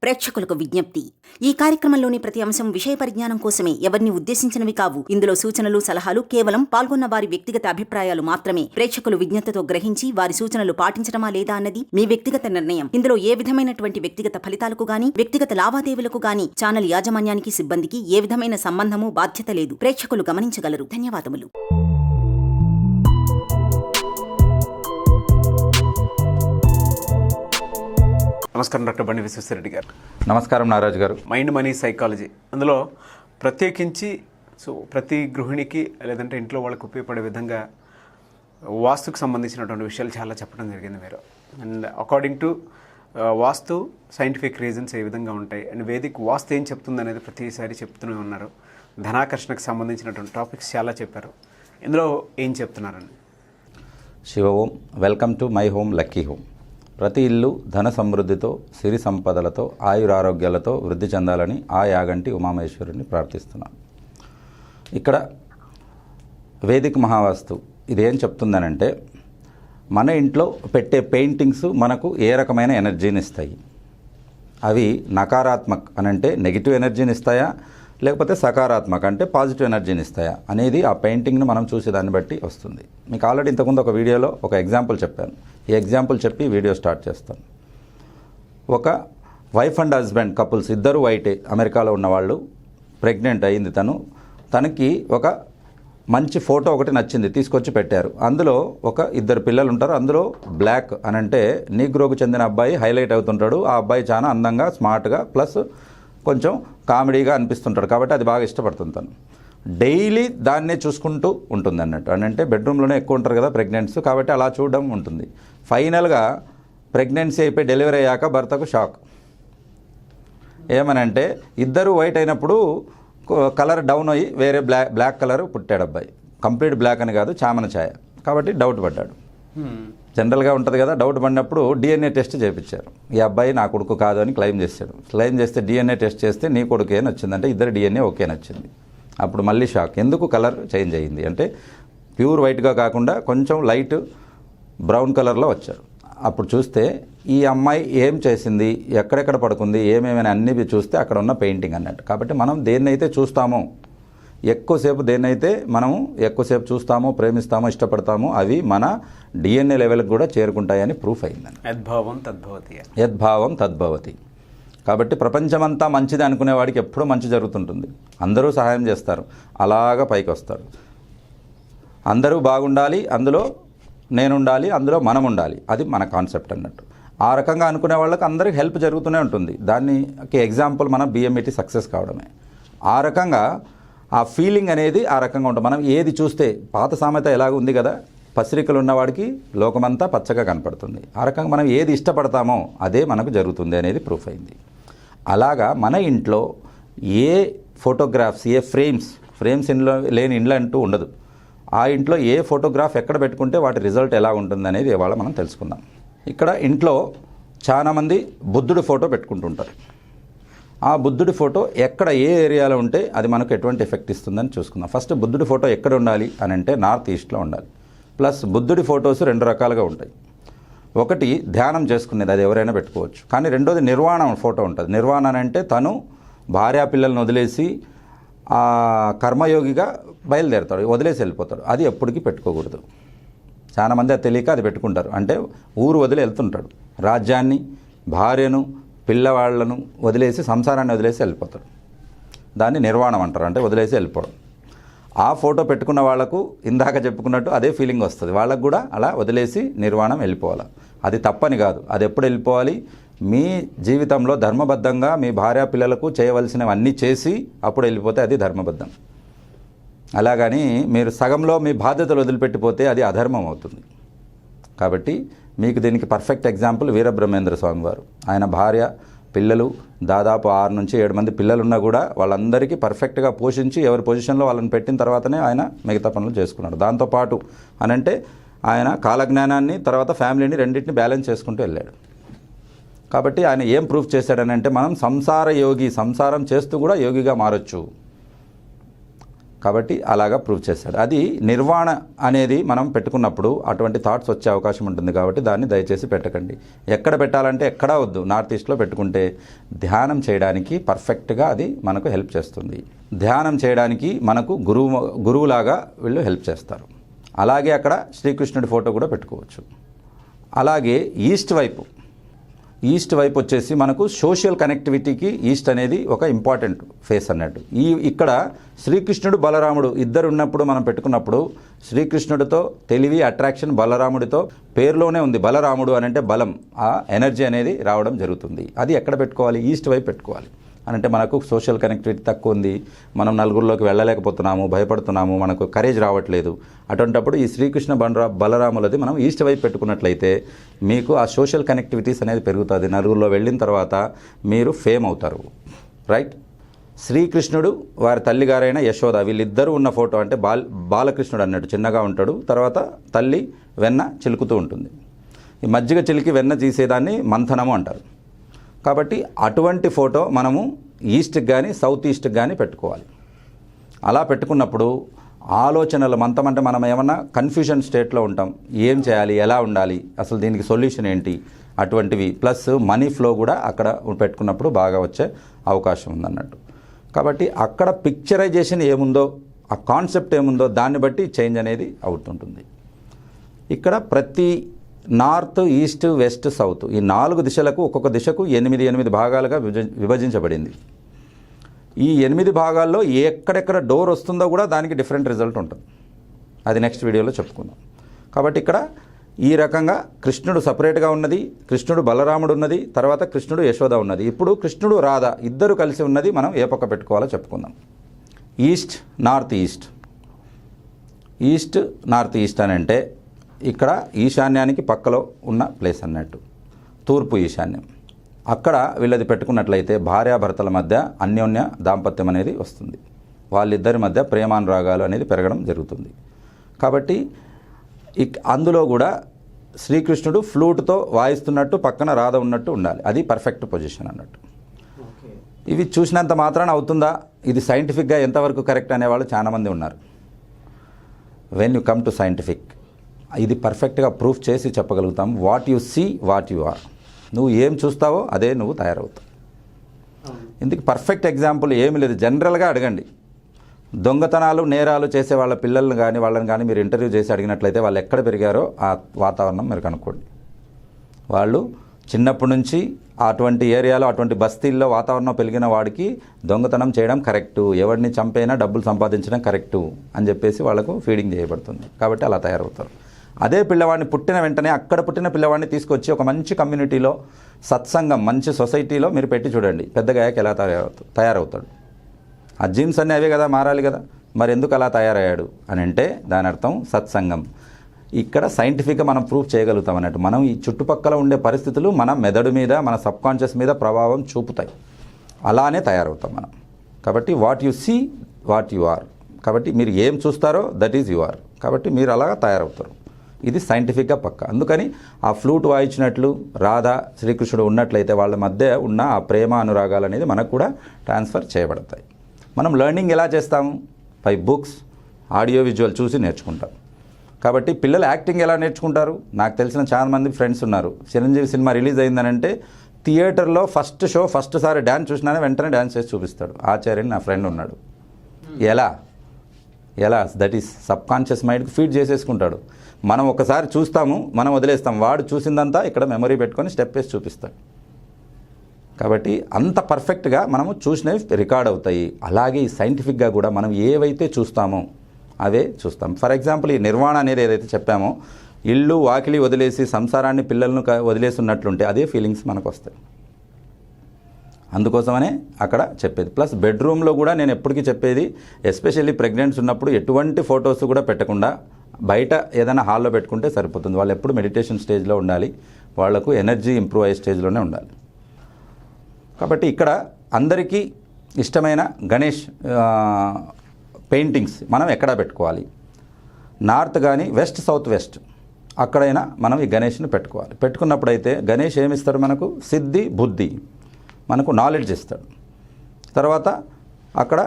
ప్రేక్షకులకు విజ్ఞప్తి. ఈ కార్యక్రమంలోని ప్రతి అంశం విషయ పరిజ్ఞానం కోసమే, ఎవరిని ఉద్దేశించినవి కావు. ఇందులో సూచనలు, సలహాలు కేవలం పాల్గొన్న వారి వ్యక్తిగత అభిప్రాయాలు మాత్రమే. ప్రేక్షకులు విజ్ఞతతో గ్రహించి వారి సూచనలు పాటించడమా లేదా అన్నది మీ వ్యక్తిగత నిర్ణయం. ఇందులో ఏ విధమైనటువంటి వ్యక్తిగత ఫలితాలకు గాని, వ్యక్తిగత లావాదేవీలకు గాని ఛానల్ యాజమాన్యానికి, సిబ్బందికి ఏ విధమైన సంబంధము, బాధ్యత లేదు. ప్రేక్షకులు గమనించగలరు. ధన్యవాదములు. నమస్కారం డాక్టర్ బండి విశ్వేశ్వర రెడ్డి గారు. నమస్కారం నారాజు గారు. మైండ్ మనీ సైకాలజీ, అందులో ప్రత్యేకించి ప్రతి గృహిణికి లేదంటే ఇంట్లో వాళ్ళకి ఉపయోగపడే విధంగా వాస్తుకు సంబంధించినటువంటి విషయాలు చాలా చెప్పడం జరిగింది మీరు. And according to vastu scientific reasons ఏ విధంగా ఉంటాయి అండ్ వేదిక్ వాస్తు ఏం చెప్తుంది అనేది ప్రతిసారి చెప్తూనే ఉన్నారు. ధనాకర్షణకు సంబంధించినటువంటి టాపిక్స్ చాలా చెప్పారు. ఇందులో ఏం చెప్తున్నారండి? Shiva Om. Welcome to my home lucky home. ప్రతి ఇల్లు ధన సమృద్ధితో, సిరి సంపదలతో, ఆయురారోగ్యాలతో వృద్ధి చెందాలని ఆ యాగంటి ఉమామేశ్వరుని ప్రార్థిస్తున్నాను. ఇక్కడ వేదిక మహావాస్తు ఇదేం చెప్తుందనంటే, మన ఇంట్లో పెట్టే పెయింటింగ్స్ మనకు ఏ రకమైన ఎనర్జీని ఇస్తాయి, అవి నకారాత్మక్ అనంటే నెగిటివ్ ఎనర్జీని ఇస్తాయా, లేకపోతే సకారాత్మక అంటే పాజిటివ్ ఎనర్జీని ఇస్తాయా అనేది ఆ పెయింటింగ్ని మనం చూసేదాన్ని బట్టి వస్తుంది. మీకు ఆల్రెడీ ఇంతకుముందు ఒక వీడియోలో ఒక ఎగ్జాంపుల్ చెప్పాను. ఈ ఎగ్జాంపుల్ చెప్పి వీడియో స్టార్ట్ చేస్తాను. ఒక వైఫ్ అండ్ హస్బెండ్ కపుల్స్, ఇద్దరు వైటే, అమెరికాలో ఉన్నవాళ్ళు, ప్రెగ్నెంట్ అయింది తనకి ఒక మంచి ఫోటో ఒకటి నచ్చింది, తీసుకొచ్చి పెట్టారు. అందులో ఒక ఇద్దరు పిల్లలు ఉంటారు. అందులో బ్లాక్ అనంటే నీగ్రోకు చెందిన అబ్బాయి హైలైట్ అవుతుంటాడు. ఆ అబ్బాయి చాలా అందంగా, స్మార్ట్గా, ప్లస్ కొంచెం కామెడీగా అనిపిస్తుంటాడు. కాబట్టి అది బాగా ఇష్టపడుతుంది తను. డైలీ దాన్నే చూసుకుంటూ ఉంటుంది అన్నట్టు. అంటే బెడ్రూమ్లోనే ఎక్కువ ఉంటారు కదా ప్రెగ్నెంట్స్, కాబట్టి అలా చూడడం ఉంటుంది. ఫైనల్గా ప్రెగ్నెన్సీ అయిపోయి డెలివరీ అయ్యాక భర్తకు షాక్. ఏమనంటే ఇద్దరు వైట్ అయినప్పుడు కలర్ డౌన్ అయ్యి వేరే బ్లాక్ కలర్ పుట్టాడు అబ్బాయి. కంప్లీట్ బ్లాక్ అని కాదు, చామన ఛాయ. కాబట్టి డౌట్ పడ్డాడు. జనరల్గా ఉంటుంది కదా, డౌట్ పడినప్పుడు డిఎన్ఏ టెస్ట్ చేయించారు. ఈ అబ్బాయి నా కొడుకు కాదు అని క్లెయిమ్ చేశాడు. క్లెయిమ్ చేస్తే డిఎన్ఏ టెస్ట్ చేస్తే నీ కొడుకే నచ్చిందంటే ఇద్దరు డిఎన్ఏ ఓకే నచ్చింది. అప్పుడు మళ్ళీ షాక్. ఎందుకు కలర్ చేంజ్ అయ్యింది అంటే ప్యూర్ వైట్గా కాకుండా కొంచెం లైట్ బ్రౌన్ కలర్లో వచ్చారు. అప్పుడు చూస్తే ఈ అమ్మాయి ఏం చేసింది, ఎక్కడెక్కడ పడుకుంది, ఏమేమైనా అన్నీ చూస్తే అక్కడ ఉన్న పెయింటింగ్ అన్నట్టు. కాబట్టి మనం దేన్నైతే చూస్తామో, ఎక్కువసేపు దేన్నైతే మనము ఎక్కువసేపు చూస్తామో, ప్రేమిస్తామో, ఇష్టపడతామో అవి మన డిఎన్ఏ లెవెల్కి కూడా చేరుకుంటాయని ప్రూఫ్ అయిందని. యద్భావం తద్భవతి. కాబట్టి ప్రపంచమంతా మంచిది అనుకునేవాడికి ఎప్పుడూ మంచి జరుగుతుంటుంది. అందరూ సహాయం చేస్తారు, అలాగా పైకి వస్తారు. అందరూ బాగుండాలి, అందులో నేనుండాలి, అందులో మనం ఉండాలి, అది మన కాన్సెప్ట్ అన్నట్టు. ఆ రకంగా అనుకునే వాళ్ళకి అందరికీ హెల్ప్ జరుగుతూనే ఉంటుంది. దానికి ఎగ్జాంపుల్ మన బిఎంఈటీ సక్సెస్ కావడమే. ఆ రకంగా ఆ ఫీలింగ్ అనేది ఆ రకంగా ఉంటుంది. మనం ఏది చూస్తే, పాత సామెత ఎలాగ ఉంది కదా, పసిరికలు ఉన్నవాడికి లోకమంతా పచ్చగా కనపడుతుంది. ఆ రకంగా మనం ఏది ఇష్టపడతామో అదే మనకు జరుగుతుంది అనేది ప్రూఫ్ అయింది. అలాగా మన ఇంట్లో ఏ ఫోటోగ్రాఫ్స్, ఏ ఫ్రేమ్స్ ఇంట్లో లేని ఇండ్లు అంటూ ఉండదు. ఆ ఇంట్లో ఏ ఫోటోగ్రాఫ్ ఎక్కడ పెట్టుకుంటే వాటి రిజల్ట్ ఎలా ఉంటుంది అనేది ఇవాళ మనం తెలుసుకుందాం. ఇక్కడ ఇంట్లో చాలామంది బుద్ధుడి ఫోటో పెట్టుకుంటుంటారు. ఆ బుద్ధుడి ఫోటో ఎక్కడ ఏ ఏరియాలో ఉంటే అది మనకు ఎటువంటి ఎఫెక్ట్ ఇస్తుందని చూసుకుందాం. ఫస్ట్ బుద్ధుడి ఫోటో ఎక్కడ ఉండాలి అని అంటే నార్త్ ఈస్ట్లో ఉండాలి. ప్లస్ బుద్ధుడి ఫొటోస్ రెండు రకాలుగా ఉంటాయి. ఒకటి ధ్యానం చేసుకునేది, అది ఎవరైనా పెట్టుకోవచ్చు. కానీ రెండోది నిర్వాణం ఫోటో ఉంటుంది. నిర్వాణ అంటే తను భార్యా పిల్లల్ని వదిలేసి ఆ కర్మయోగిగా బయలుదేరుతాడు, వదిలేసి వెళ్ళిపోతాడు. అది ఎప్పటికీ పెట్టుకోకూడదు. చాలామంది అది తెలియక అది పెట్టుకుంటారు. అంటే ఊరు వదిలి వెళ్తుంటాడు, రాజ్యాన్ని, భార్యను, పిల్లవాళ్లను వదిలేసి, సంసారాన్ని వదిలేసి వెళ్ళిపోతాడు. దాన్ని నిర్వాణం అంటారు, అంటే వదిలేసి వెళ్ళిపోవడం. ఆ ఫోటో పెట్టుకున్న వాళ్లకు ఇందాక చెప్పుకున్నట్టు అదే ఫీలింగ్ వస్తుంది. వాళ్ళకు కూడా అలా వదిలేసి నిర్వాణం వెళ్ళిపోవాలి. అది తప్పని కాదు. అది ఎప్పుడు వెళ్ళిపోవాలి? మీ జీవితంలో ధర్మబద్ధంగా మీ భార్య పిల్లలకు చేయవలసినవన్నీ చేసి అప్పుడు వెళ్ళిపోతే అది ధర్మబద్ధం. అలాగని మీరు సగంలో మీ బాధ్యతలు వదిలిపెట్టిపోతే అది అధర్మం అవుతుంది. కాబట్టి మీకు దీనికి పర్ఫెక్ట్ ఎగ్జాంపుల్ వీరబ్రహ్మేంద్ర స్వామి వారు. ఆయన భార్య, పిల్లలు దాదాపు 6 నుంచి 7 మంది పిల్లలున్నా కూడా వాళ్ళందరికీ పర్ఫెక్ట్గా పోషించి ఎవరి పొజిషన్లో వాళ్ళని పెట్టిన తర్వాతనే ఆయన మిగతా పనులు చేసుకున్నాడు. దాంతోపాటు అనంటే ఆయన కాలజ్ఞానాన్ని, తర్వాత ఫ్యామిలీని రెండింటిని బ్యాలెన్స్ చేసుకుంటూ వెళ్ళాడు. కాబట్టి ఆయన ఏం ప్రూఫ్ చేశాడనంటే మనం సంసార యోగి, సంసారం చేస్తూ కూడా యోగిగా మారొచ్చు. కాబట్టి అలాగా ప్రూవ్ చేశాడు. అది నిర్వాణ అనేది మనం పెట్టుకున్నప్పుడు అటువంటి థాట్స్ వచ్చే అవకాశం ఉంటుంది. కాబట్టి దాన్ని దయచేసి పెట్టకండి. ఎక్కడ పెట్టాలంటే ఎక్కడా వద్దు, నార్త్ ఈస్ట్లో పెట్టుకుంటే ధ్యానం చేయడానికి పర్ఫెక్ట్గా అది మనకు హెల్ప్ చేస్తుంది. ధ్యానం చేయడానికి మనకు గురువులాగా వీళ్ళు హెల్ప్ చేస్తారు. అలాగే అక్కడ శ్రీకృష్ణుడి ఫోటో కూడా పెట్టుకోవచ్చు. అలాగే ఈస్ట్ వైపు వచ్చేసి మనకు సోషల్ కనెక్టివిటీకి ఈస్ట్ అనేది ఒక ఇంపార్టెంట్ ఫేస్ అన్నట్టు. ఇక్కడ శ్రీకృష్ణుడు బలరాముడు ఇద్దరు ఉన్నప్పుడు మనం పెట్టుకున్నప్పుడు శ్రీకృష్ణుడితో తెలివి అట్రాక్షన్, బలరాముడితో పేరులోనే ఉంది బలరాముడు అని అంటే బలం, ఆ ఎనర్జీ అనేది రావడం జరుగుతుంది. అది ఎక్కడ పెట్టుకోవాలి? ఈస్ట్ వైపు పెట్టుకోవాలి. అని అంటే మనకు సోషల్ కనెక్టివిటీ తక్కువ ఉంది, మనం నలుగురిలోకి వెళ్ళలేకపోతున్నాము, భయపడుతున్నాము, మనకు కరేజ్ రావట్లేదు. అటువంటప్పుడు ఈ శ్రీకృష్ణ బలరాములది మనం ఈస్ట్ వైపు పెట్టుకున్నట్లయితే మీకు ఆ సోషల్ కనెక్టివిటీస్ అనేది పెరుగుతుంది. నలుగురిలో వెళ్ళిన తర్వాత మీరు ఫేమ్ అవుతారు. రైట్. శ్రీకృష్ణుడు వారి తల్లిగారైన యశోద వీళ్ళిద్దరూ ఉన్న ఫోటో అంటే బాలకృష్ణుడు అన్నట్టు చిన్నగా ఉంటాడు. తర్వాత తల్లి వెన్న చిలుకుతూ ఉంటుంది. ఈ మజ్జిగ చిలికి వెన్న తీసేదాన్ని మంథనము అంటారు. కాబట్టి అటువంటి ఫోటో మనము ఈస్ట్కి కానీ సౌత్ ఈస్ట్కి కానీ పెట్టుకోవాలి. అలా పెట్టుకున్నప్పుడు ఆలోచనలు మంతం అంటే మనం ఏమన్నా కన్ఫ్యూజన్ స్టేట్లో ఉంటాం, ఏం చేయాలి, ఎలా ఉండాలి, అసలు దీనికి సొల్యూషన్ ఏంటి, అటువంటివి ప్లస్ మనీ ఫ్లో కూడా అక్కడ పెట్టుకున్నప్పుడు బాగా వచ్చే అవకాశం ఉందన్నట్టు. కాబట్టి అక్కడ పిక్చరైజేషన్ ఏముందో, ఆ కాన్సెప్ట్ ఏముందో దాన్ని బట్టి చేంజ్ అనేది అవుతుంటుంది. ఇక్కడ ప్రతి నార్త్, ఈస్ట్, వెస్ట్, సౌత్ ఈ 4 దిశలకు ఒక్కొక్క దిశకు 8 భాగాలుగా విభజించబడింది. ఈ 8 భాగాల్లో ఎక్కడెక్కడ డోర్ వస్తుందో కూడా దానికి డిఫరెంట్ రిజల్ట్ ఉంటుంది. అది నెక్స్ట్ వీడియోలో చెప్పుకుందాం. కాబట్టి ఇక్కడ ఈ రకంగా కృష్ణుడు సపరేట్గా ఉన్నది, కృష్ణుడు బలరాముడు ఉన్నది, తర్వాత కృష్ణుడు యశోద ఉన్నది. ఇప్పుడు కృష్ణుడు రాధ ఇద్దరు కలిసి ఉన్నది మనం ఏ పక్క పెట్టుకోవాలో చెప్పుకుందాం. East, north east. East, north east అని అంటే ఇక్కడ ఈశాన్యానికి పక్కలో ఉన్న ప్లేస్ అన్నట్టు, తూర్పు ఈశాన్యం. అక్కడ వీళ్ళది పెట్టుకున్నట్లయితే భార్యాభర్తల మధ్య అన్యోన్య దాంపత్యం అనేది వస్తుంది. వాళ్ళిద్దరి మధ్య ప్రేమానురాగాలు అనేది పెరగడం జరుగుతుంది. కాబట్టి అందులో కూడా శ్రీకృష్ణుడు ఫ్లూట్తో వాయిస్తున్నట్టు పక్కన రాధ ఉన్నట్టు ఉండాలి. అది పర్ఫెక్ట్ పొజిషన్ అన్నట్టు. ఇవి చూసినంత మాత్రాన అవుతుందా, ఇది సైంటిఫిక్గా ఎంతవరకు కరెక్ట్ అనేవాళ్ళు చాలామంది ఉన్నారు. When you come to scientific ఇది పర్ఫెక్ట్గా ప్రూఫ్ చేసి చెప్పగలుగుతాం. What you see what you are. నువ్వు ఏం చూస్తావో అదే నువ్వు తయారవుతావు. ఇందుకు పర్ఫెక్ట్ ఎగ్జాంపుల్ ఏమీ లేదు. జనరల్గా అడగండి, దొంగతనాలు నేరాలు చేసే వాళ్ళ పిల్లల్ని కానీ వాళ్ళని కానీ మీరు ఇంటర్వ్యూ చేసి అడిగినట్లయితే వాళ్ళు ఎక్కడ పెరిగారో ఆ వాతావరణం మీరు కనుక్కోండి. వాళ్ళు చిన్నప్పటి నుంచి అటువంటి ఏరియాలో అటువంటి బస్తీల్లో వాతావరణం పెరిగిన వాడికి దొంగతనం చేయడం కరెక్టు, ఎవరిని చంపైనా డబ్బులు సంపాదించడం కరెక్టు అని చెప్పేసి వాళ్ళకు ఫీడింగ్ చేయబడుతుంది. కాబట్టి అలా తయారవుతారు. అదే పిల్లవాడిని పుట్టిన వెంటనే అక్కడ పుట్టిన పిల్లవాడిని తీసుకొచ్చి ఒక మంచి కమ్యూనిటీలో, సత్సంగం, మంచి సొసైటీలో మీరు పెట్టి చూడండి, పెద్దగా ఎలా తయారవుతాడు. ఆ జీన్స్ అన్నీ అవే కదా, మారాలి కదా. మరి ఎందుకు అలా తయారయ్యాడు అని అంటే దాని అర్థం సత్సంగం. ఇక్కడ సైంటిఫిక్గా మనం ప్రూఫ్ చేయగలుగుతాం అన్నట్టు. మనం ఈ చుట్టుపక్కల ఉండే పరిస్థితులు మన మెదడు మీద, మన సబ్కాన్షియస్ మీద ప్రభావం చూపుతాయి. అలానే తయారవుతాం మనం. కాబట్టి what you see what you are. కాబట్టి మీరు ఏం చూస్తారో దట్ ఈజ్ యు ఆర్. కాబట్టి మీరు అలాగా తయారవుతారు. ఇది సైంటిఫిక్గా పక్క. అందుకని ఆ ఫ్లూట్ వాయించినట్లు రాధా శ్రీకృష్ణుడు ఉన్నట్లయితే వాళ్ళ మధ్య ఉన్న ఆ ప్రేమ అనురాగాలు అనేది మనకు కూడా ట్రాన్స్ఫర్ చేయబడతాయి. మనం లెర్నింగ్ ఎలా చేస్తాము? బై బుక్స్, ఆడియో విజువల్ చూసి నేర్చుకుంటాం. కాబట్టి పిల్లలు యాక్టింగ్ ఎలా నేర్చుకుంటారు? నాకు తెలిసిన చాలామంది ఫ్రెండ్స్ ఉన్నారు. చిరంజీవి సినిమా రిలీజ్ అయిందనంటే థియేటర్లో ఫస్ట్ షో ఫస్ట్ సారి డ్యాన్స్ చూసినానే వెంటనే డ్యాన్స్ చేసి చూపిస్తాడు. ఆచార్యని నా ఫ్రెండ్ ఉన్నాడు. ఎలా దట్ ఈస్ సబ్కాన్షియస్ మైండ్కి ఫీడ్ చేసేసుకుంటాడు. మనం ఒకసారి చూస్తాము, మనం వదిలేస్తాం. వాడు చూసిందంతా ఇక్కడ మెమరీ పెట్టుకొని స్టెప్ వేసి చూపిస్తాడు. కాబట్టి అంత పర్ఫెక్ట్గా మనము చూసినవి రికార్డ్ అవుతాయి. అలాగే ఈ సైంటిఫిక్గా కూడా మనం ఏవైతే చూస్తామో అవే చూస్తాం. ఫర్ ఎగ్జాంపుల్ ఈ నిర్వాణ అనేది ఏదైతే చెప్పామో, ఇల్లు వాకిలి వదిలేసి సంసారాన్ని పిల్లలను వదిలేసి ఉన్నట్లుంటే అదే ఫీలింగ్స్ మనకు వస్తాయి. అందుకోసమనే అక్కడ చెప్పేది. ప్లస్ బెడ్రూమ్లో కూడా నేను ఎప్పటికీ చెప్పేది, ఎస్పెషల్లీ ప్రెగ్నెంట్స్ ఉన్నప్పుడు ఎటువంటి ఫొటోస్ కూడా పెట్టకుండా బయట ఏదైనా హాల్లో పెట్టుకుంటే సరిపోతుంది. వాళ్ళు ఎప్పుడు మెడిటేషన్ స్టేజ్లో ఉండాలి, వాళ్లకు ఎనర్జీ ఇంప్రూవ్ అయ్యే స్టేజ్లోనే ఉండాలి. కాబట్టి ఇక్కడ అందరికీ ఇష్టమైన గణేష్ పెయింటింగ్స్ మనం ఎక్కడ పెట్టుకోవాలి? నార్త్ కానీ వెస్ట్, సౌత్ వెస్ట్ అక్కడైనా మనం ఈ గణేష్ని పెట్టుకోవాలి. పెట్టుకున్నప్పుడైతే గణేష్ ఏమిస్తాడు మనకు? సిద్ధి, బుద్ధి, మనకు నాలెడ్జ్ ఇస్తాడు. తర్వాత అక్కడ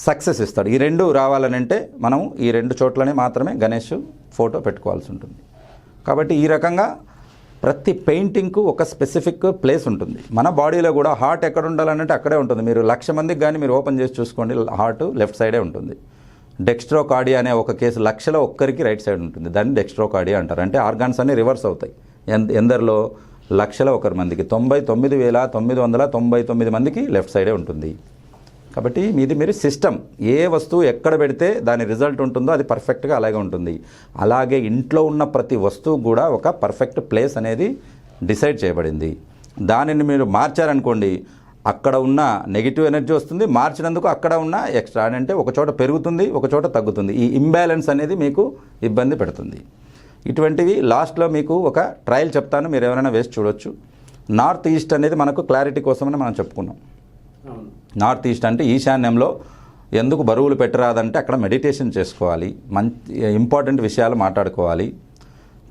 సక్సెస్ ఇస్తాడు. ఈ రెండు రావాలనంటే మనం ఈ 2 చోట్లనే మాత్రమే గణేష్ ఫోటో పెట్టుకోవాల్సి ఉంటుంది. కాబట్టి ఈ రకంగా ప్రతి పెయింటింగ్కు ఒక స్పెసిఫిక్ ప్లేస్ ఉంటుంది. మన బాడీలో కూడా హార్ట్ ఎక్కడ ఉండాలంటే అక్కడే ఉంటుంది. మీరు 1,00,000 మందికి కానీ మీరు ఓపెన్ చేసి చూసుకోండి, హార్ట్ లెఫ్ట్ సైడే ఉంటుంది. డెక్స్ట్రోకార్డియా అనే ఒక కేసు 1,00,000లో ఒక్కరికి రైట్ సైడ్ ఉంటుంది. దాన్ని డెక్స్ట్రోకార్డియా అంటారు. అంటే ఆర్గాన్స్ అన్నీ రివర్స్ అవుతాయి. ఎందరిలో 1,00,000 ఒకరి మందికి 99,999 మందికి లెఫ్ట్ సైడే ఉంటుంది. కాబట్టి మీరు సిస్టమ్ ఏ వస్తువు ఎక్కడ పెడితే దాని రిజల్ట్ ఉంటుందో అది పర్ఫెక్ట్గా అలాగే ఉంటుంది. అలాగే ఇంట్లో ఉన్న ప్రతి వస్తువు కూడా ఒక పర్ఫెక్ట్ ప్లేస్ అనేది డిసైడ్ చేయబడింది. దానిని మీరు మార్చారనుకోండి, అక్కడ ఉన్న నెగిటివ్ ఎనర్జీ వస్తుంది. మార్చినందుకు అక్కడ ఉన్న ఎక్స్ట్రా అంటే ఒక చోట పెరుగుతుంది, ఒక చోట తగ్గుతుంది. ఈ ఇంబ్యాలెన్స్ అనేది మీకు ఇబ్బంది పెడుతుంది. ఇటువంటివి లాస్ట్లో మీకు ఒక ట్రయల్ చెప్తాను, మీరు ఎవరైనా వేసి చూడొచ్చు. నార్త్ ఈస్ట్ అనేది మనకు క్లారిటీ కోసమని మనం చెప్పుకున్నాం. నార్త్ ఈస్ట్ అంటే ఈశాన్యంలో ఎందుకు బరువులు పెట్టరాదంటే అక్కడ మెడిటేషన్ చేసుకోవాలి, మంచి ఇంపార్టెంట్ విషయాలు మాట్లాడుకోవాలి.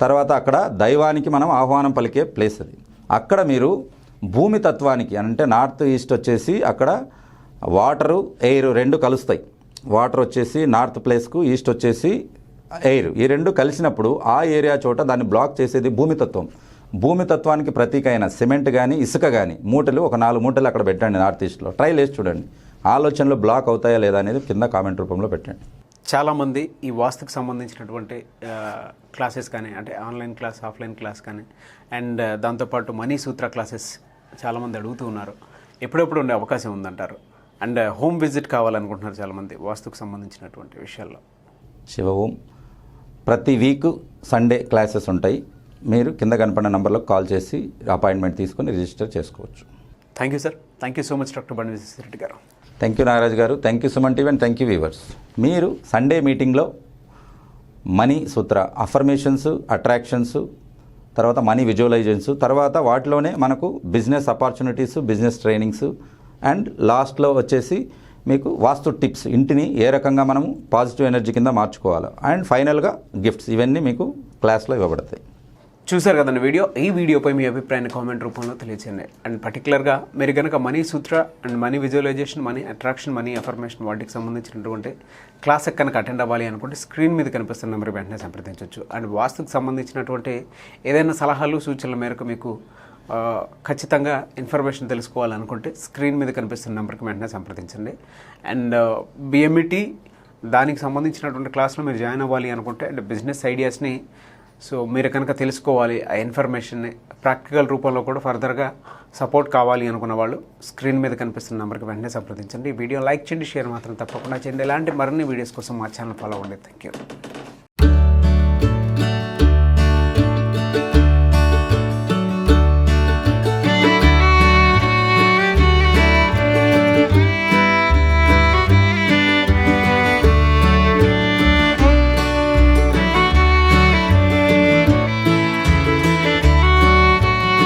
తర్వాత అక్కడ దైవానికి మనం ఆహ్వానం పలికే ప్లేస్ అది. అక్కడ మీరు భూమి తత్వానికి అంటే నార్త్ ఈస్ట్ వచ్చేసి అక్కడ వాటరు ఎయిర్ 2 కలుస్తాయి. వాటర్ వచ్చేసి నార్త్ ప్లేస్కు, ఈస్ట్ వచ్చేసి ఎయిర్, ఈ 2 కలిసినప్పుడు ఆ ఏరియా చోట దాన్ని బ్లాక్ చేసేది భూమితత్వం. భూమితత్వానికి ప్రతీక అయిన సిమెంట్ కానీ ఇసుక కానీ మూటలు ఒక 4 మూటలు అక్కడ పెట్టండి నార్త్ ఈస్ట్లో. ట్రైల్ వేసి చూడండి, ఆలోచనలు బ్లాక్ అవుతాయా లేదా అనేది కింద కామెంట్ రూపంలో పెట్టండి. చాలామంది ఈ వాస్తుకు సంబంధించినటువంటి క్లాసెస్ కానీ అంటే ఆన్లైన్ క్లాస్, ఆఫ్లైన్ క్లాస్ కానీ అండ్ దాంతోపాటు మనీ సూత్ర క్లాసెస్ చాలామంది అడుగుతూ ఉన్నారు. ఎప్పుడెప్పుడు ఉండే అవకాశం ఉందంటారు? అండ్ హోమ్ విజిట్ కావాలనుకుంటున్నారు చాలామంది వాస్తుకు సంబంధించినటువంటి విషయాల్లో. శివ ఓం ప్రతి వీక్ సండే క్లాసెస్ ఉంటాయి. మీరు కింద కనపడిన నంబర్లకు కాల్ చేసి అపాయింట్మెంట్ తీసుకొని రిజిస్టర్ చేసుకోవచ్చు. Thank you sir. Thank you so much doctor BVSSR Reddy గారు. థ్యాంక్ యూ నాగరాజ్ గారు. Thank you Suman TV and thank you viewers. మీరు సండే మీటింగ్లో మనీ సూత్ర అఫర్మేషన్స్, అట్రాక్షన్స్, తర్వాత మనీ విజువలైజేషన్స్, తర్వాత వాటిలోనే మనకు business opportunities, business trainings and లాస్ట్లో వచ్చేసి మీకు వాస్తు టిప్స్, ఇంటిని ఏ రకంగా మనము పాజిటివ్ ఎనర్జీ కింద మార్చుకోవాలో అండ్ ఫైనల్గా గిఫ్ట్స్, ఇవన్నీ మీకు క్లాస్లో ఇవ్వబడతాయి. చూసారు కదండి వీడియో. ఈ వీడియోపై మీ అభిప్రాయాన్ని కామెంట్ రూపంలో తెలియచేయండి. అండ్ పర్టికులర్గా మీరు కనుక మనీ సూత్ర and money visualisation, money attraction, money affirmation వాటికి సంబంధించినటువంటి క్లాస్కి కనుక అటెండ్ అవ్వాలి అనుకుంటే స్క్రీన్ మీద కనిపిస్తున్న నెంబర్ వెంటనే సంప్రదించవచ్చు. అండ్ వాస్తుకు సంబంధించినటువంటి ఏదైనా సలహాలు, సూచనల మేరకు మీకు ఖచ్చితంగా ఇన్ఫర్మేషన్ తెలుసుకోవాలనుకుంటే స్క్రీన్ మీద కనిపిస్తున్న నెంబర్కి వెంటనే సంప్రదించండి. అండ్ BMET దానికి సంబంధించినటువంటి క్లాస్లో మీరు జాయిన్ అవ్వాలి అనుకుంటే అండ్ బిజినెస్ ఐడియాస్ని మీరు కనుక తెలుసుకోవాలి, ఆ ఇన్ఫర్మేషన్ని ప్రాక్టికల్ రూపంలో కూడా ఫర్దర్గా సపోర్ట్ కావాలి అనుకున్న వాళ్ళు స్క్రీన్ మీద కనిపిస్తున్న నెంబర్కి వెంటనే సంప్రదించండి. ఈ వీడియో లైక్ చేయండి, షేర్ మాత్రం తప్పకుండా చేయండి. ఇలాంటి మరిన్ని వీడియోస్ కోసం మా ఛానల్ ఫాలో అవ్వండి. Thank you.